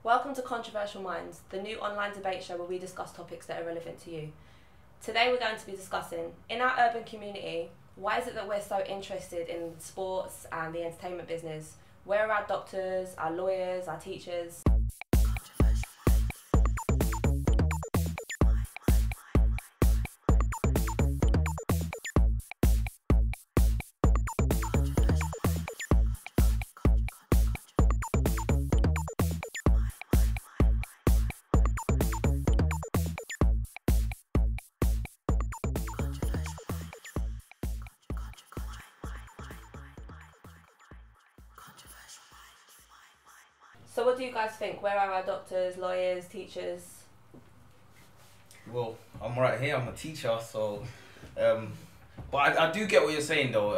Welcome to Controversial Minds, the new online debate show where we discuss topics that are relevant to you. Today we're going to be discussing, in our urban community, why is it that we're so interested in sports and the entertainment business? Where are our doctors, our lawyers, our teachers? So what do you guys think? Where are our doctors, lawyers, teachers? Well, I'm right here. I'm a teacher, so. But I do get what you're saying though.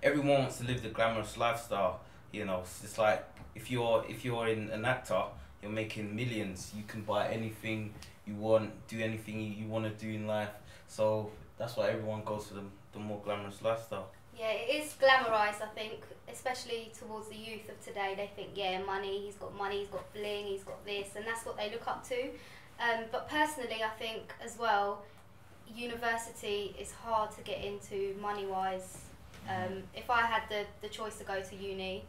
Everyone wants to live the glamorous lifestyle. You know, it's like if you're an actor, you're making millions. You can buy anything you want, do anything you want to do in life. So that's why everyone goes for the more glamorous lifestyle. Yeah, it is glamorised, I think, especially towards the youth of today. They think, yeah, he's got bling, he's got this, and that's what they look up to. But personally, I think as well, university is hard to get into money-wise. If I had the choice to go to uni,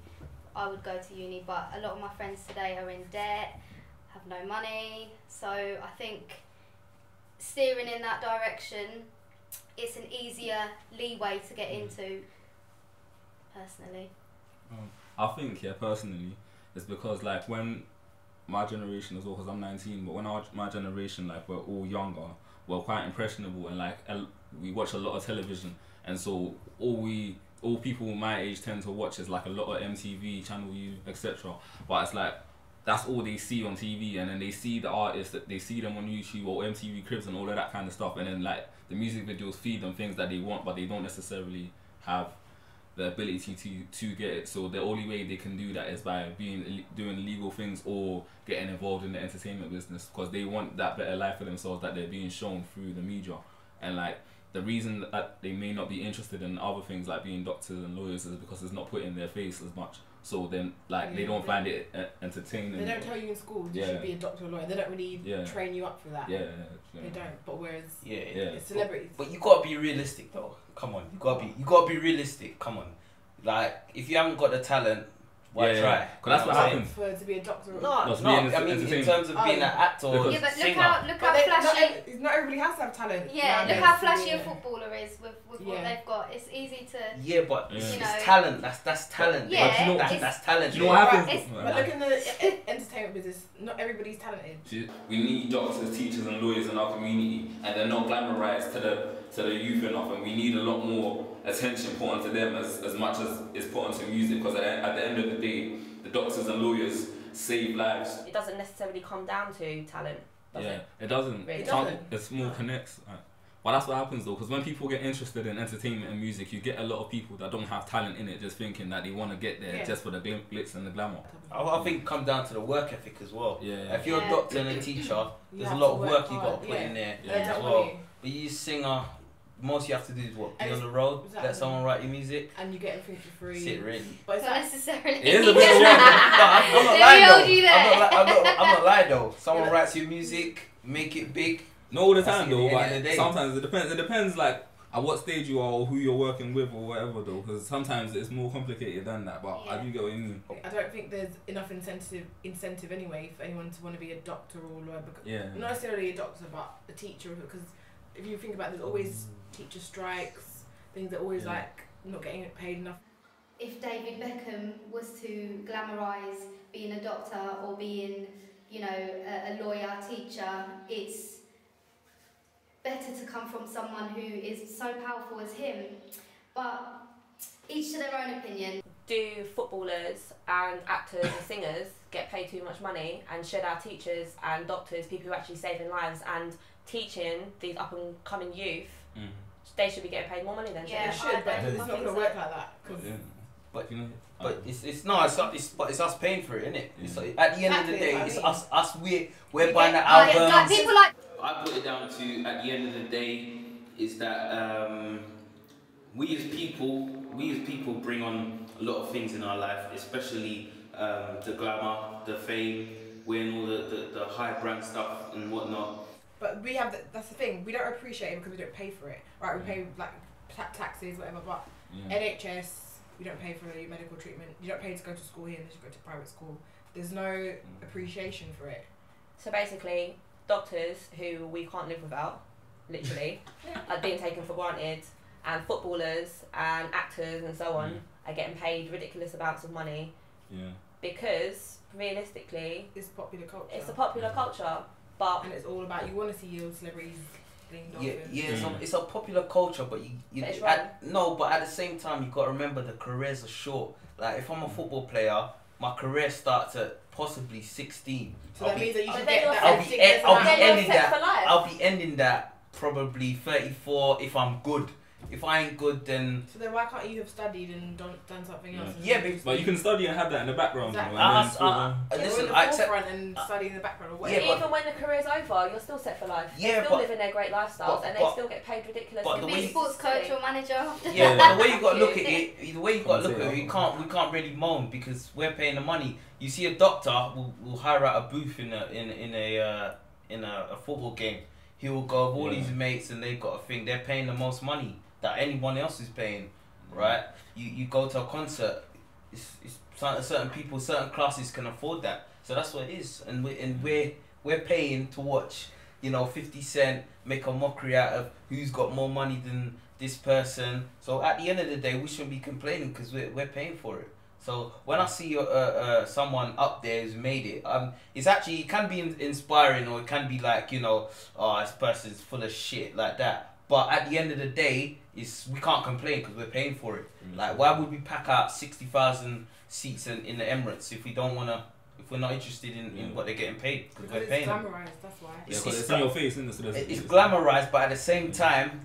I would go to uni, but a lot of my friends today are in debt, have no money, so I think steering in that direction, it's an easier leeway to get into, personally. I think, personally, it's because, like, when my generation as well, because I'm 19, but when my generation, like, we're all younger, we're quite impressionable, and, like, we watch a lot of television, and so all people my age tend to watch is, like, a lot of MTV, Channel U, etc. But it's like, that's all they see on TV, and then they see the artists, that they see them on YouTube or MTV Cribs and all of that kind of stuff, and then, like, the music videos feed them things that they want, but they don't necessarily have the ability to get it. So the only way they can do that is by doing illegal things or getting involved in the entertainment business, because they want that better life for themselves that they're being shown through the media. And, like, the reason that they may not be interested in other things like being doctors and lawyers is because it's not put in their face as much. So then, like, they don't find it entertaining. They don't tell you in school you should be a doctor or lawyer. They don't really train you up for that. Yeah. They don't. But whereas it's celebrities. But you gotta be realistic though. Come on, you gotta be realistic. Come on, like if you haven't got the talent, why try? Because that's what happens. To be a doctor. I mean, in terms of being an actor or yeah, but singer. look how flashy. Not everybody has to have talent. Yeah, look how flashy a footballer is with what they've got. It's easy to. Yeah, but it's talent. That's talent. Yeah, that's talent. Do you know what happens? But look in the entertainment business. Not everybody's talented. We need doctors, teachers, and lawyers in our community, and they're not glamorized to the youth enough, and we need a lot more attention put onto them as much as is put onto music, because at the end of the day, the doctors and lawyers save lives. It doesn't necessarily come down to talent, does it? It doesn't. Really? It's more connects. Well, that's what happens though, because when people get interested in entertainment and music, you get a lot of people that don't have talent in it, just thinking that they want to get there just for the glitz and the glamour. I think it comes down to the work ethic as well. Yeah. If you're a doctor and a teacher, there's a lot of work you got to put in there as well. But you singer, most you have to do is what? Be on the road, let someone write your music, and you get everything for free. Sit really. But it's not necessarily. It is a bit of work. I'm not lying though. I'm not lying though. Someone writes your music, make it big. Not all the time though, but sometimes it depends. It depends, like, at what stage you are or who you're working with or whatever though, because sometimes it's more complicated than that, but I do get what you mean. I don't think there's enough incentive anyway for anyone to want to be a doctor or a lawyer. Not necessarily a doctor, but a teacher, because if you think about it, there's always teacher strikes, things that are always like not getting paid enough. If David Beckham was to glamorise being a doctor or being, a lawyer, teacher, it's better to come from someone who is so powerful as him. But each to their own opinion. Do footballers and actors and singers get paid too much money, and should our teachers and doctors, people who are actually saving lives and teaching these up and coming youth, they should be getting paid more money than they should, but it's not going to work like that. But it's us paying for it, isn't it? It's like, at the end of the day, it's us we're buying the albums. Like people like. I put it down to, at the end of the day, is that we as people bring on a lot of things in our life, especially the glamour, the fame, wearing all the high brand stuff and whatnot. But we have that's the thing. We don't appreciate it because we don't pay for it, right? We pay like taxes, whatever. But NHS, we don't pay for your medical treatment. You don't pay to go to school here unless you go to private school. There's no appreciation for it. So basically, doctors who we can't live without, literally, are being taken for granted, and footballers and actors and so on are getting paid ridiculous amounts of money. Yeah. Because realistically, it's popular culture. It's a popular culture, but and it's all about you want to see your celebrities being dolphins. It's a popular culture, but but at the same time you got to remember the careers are short. Like if I'm a football player, my career starts at possibly 16. So that means that you should get that. I'll be ending that probably 34 if I'm good. If I ain't good, then... So then why can't you have studied and done something else? But you can study and have that in the background. Exactly. Listen, I accept... and study in the background or whatever. Even when the career's over, you're still set for life. They're still living their great lifestyles and they still get paid ridiculous. You can be a sports coach or manager. The way you got to look at it, we can't really moan because we're paying the money. You see a doctor will hire out a booth in a football game. He will go with all his mates and they've got a thing. They're paying the most money that anyone else is paying, right? You go to a concert, it's certain people, certain classes can afford that, so that's what it is. And we're paying to watch, 50 Cent make a mockery out of who's got more money than this person. So at the end of the day, we shouldn't be complaining because we're paying for it. So when I see someone up there who's made it, it can be inspiring, or it can be like, this person's full of shit like that. But at the end of the day, we can't complain because we're paying for it. Like, why would we pack out 60,000 seats in the Emirates if we're not interested in what they're getting paid? Because we're paying. It's glamorized, that's why. It's in your face, isn't it? It's glamorized, but at the same time,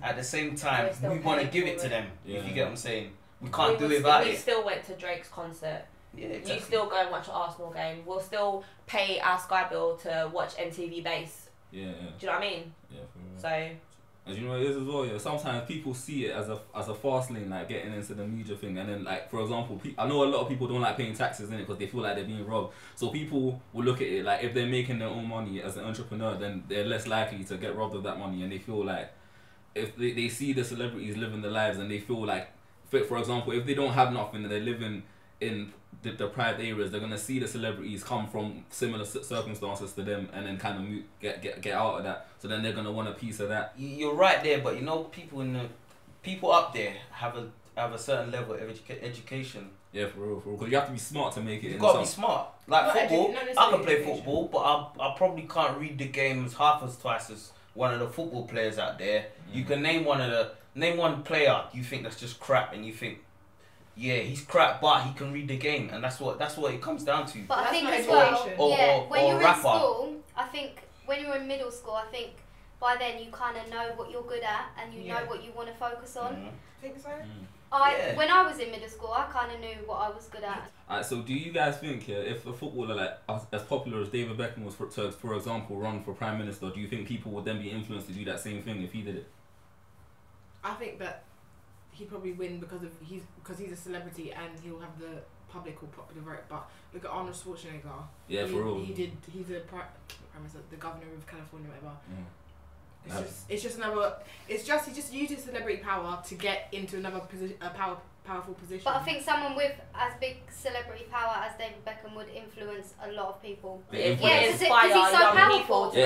we want to give it to them. If you get what I'm saying. We can't do it without it. We still went to Drake's concert. Yeah, exactly. You still go and watch an Arsenal game. We'll still pay our Sky bill to watch MTV Base. Yeah. Do you know what I mean? Yeah, for real. So... As you know it is as well, sometimes people see it as a fast lane, like getting into the media thing, and then like, for example, I know a lot of people don't like paying taxes in it because they feel like they're being robbed. So people will look at it like if they're making their own money as an entrepreneur, then they're less likely to get robbed of that money, and they feel like if they see the celebrities living their lives and they feel like, for example, if they don't have nothing and they're living in the private areas, they're gonna see the celebrities come from similar circumstances to them and then kind of get out of that. So then they're gonna want a piece of that. You're right there, but people up there have a certain level of education. Yeah, for real. Because you have to be smart to make it. You gotta be smart. Like football, I can play football, but I probably can't read the games half as twice as one of the football players out there. You can name one player you think that's just crap, and you think, yeah, he's crap, but he can read the game, and that's what it comes down to. But I think as well, when you're in school, I think when you're in middle school, I think by then you kind of know what you're good at and you know what you want to focus on. I think so. When I was in middle school, I kind of knew what I was good at. Alright, so do you guys think if a footballer like as popular as David Beckham was, for example, run for Prime Minister, do you think people would then be influenced to do that same thing if he did it? I think that he'd probably win because he's a celebrity and he'll have the public or popular vote. But look at Arnold Schwarzenegger. Yeah, for real. He's the governor of California, whatever. He just uses celebrity power to get into another position, powerful position. But I think someone with as big celebrity power as David Beckham would influence a lot of people. Because he's so powerful. It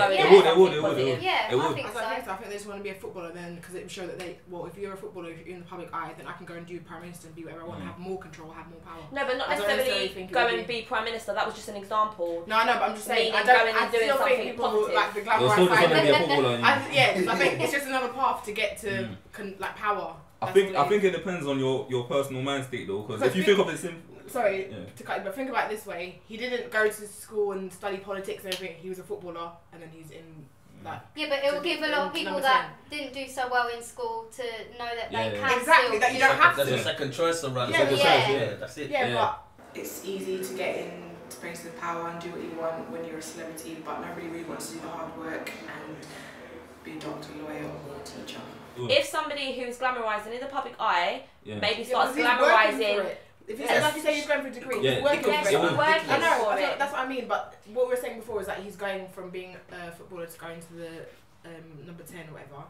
would. Yeah, I think so. I think they just want to be a footballer then, because it would show that if you're a footballer, if you're in the public eye, then I can go and do Prime Minister and be whatever I want, have more control, have more power. No, but not necessarily go and be Prime Minister. That was just an example. No, but I'm just saying, I still think people like the glamorized side. Because I think it's just another path to get to power. I think it depends on your personal mind state though, because if you think of it simple. Sorry to cut you, but think about it this way: he didn't go to school and study politics and everything. He was a footballer, and then he's in that. Yeah, but it will give a lot of people that didn't do so well in school to know that they can exactly that you don't have to. That's a second choice to run. Yeah, that's it. Yeah, but it's easy to get into places of power and do what you want when you're a celebrity, but nobody really wants to do the hard work and be a doctor, lawyer, or a teacher. If somebody who's glamorising in the public eye maybe starts glamorising If he's like you say, he's going for a degree. Yeah, he's working for it. He's working I know. for it. That's what I mean. But what we were saying before is that he's going from being a footballer to going to the number 10 or whatever.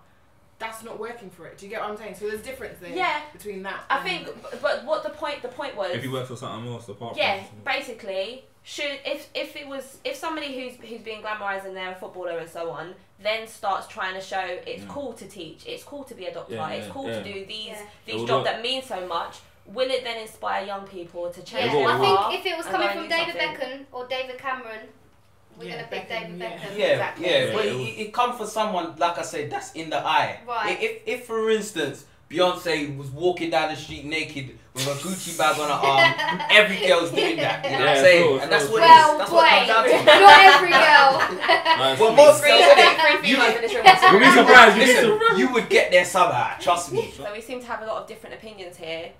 That's not working for it. Do you get what I'm saying? So there's a difference there. Yeah. Between that. I think, but what the point was. If he works for something else apart. Yeah, basically, if somebody who's being glamorised and they're a footballer and so on, then starts trying to show it's cool to teach, it's cool to be a doctor, it's cool to do these jobs that mean so much. Will it then inspire young people to change their I path? think if it was coming from David Beckham or David Cameron, we're gonna pick David Beckham. Yeah, Exactly. But it come for someone, like I said, that's in the eye. Right. If for instance, Beyonce was walking down the street naked with a Gucci bag on her arm, every girl's doing that. You know what I'm saying? And that's what it is. That's what it comes down to. Not every girl. Well, most girls, You'll be surprised. listen, you would get there somehow. Trust me. So we seem to have a lot of different opinions here,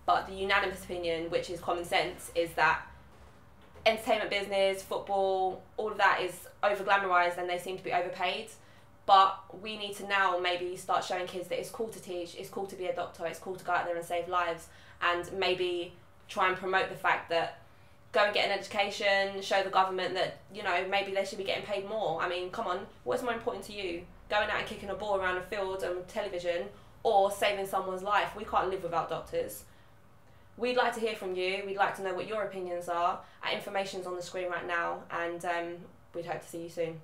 but the unanimous opinion, which is common sense, is that entertainment business, football, all of that is over glamorized and they seem to be overpaid. But we need to now maybe start showing kids that it's cool to teach, it's cool to be a doctor, it's cool to go out there and save lives, and maybe try and promote the fact that go and get an education, show the government that, you know, maybe they should be getting paid more. I mean, come on, what's more important to you? Going out and kicking a ball around a field on television or saving someone's life? We can't live without doctors. We'd like to hear from you. We'd like to know what your opinions are. Our information's on the screen right now, and we'd hope to see you soon.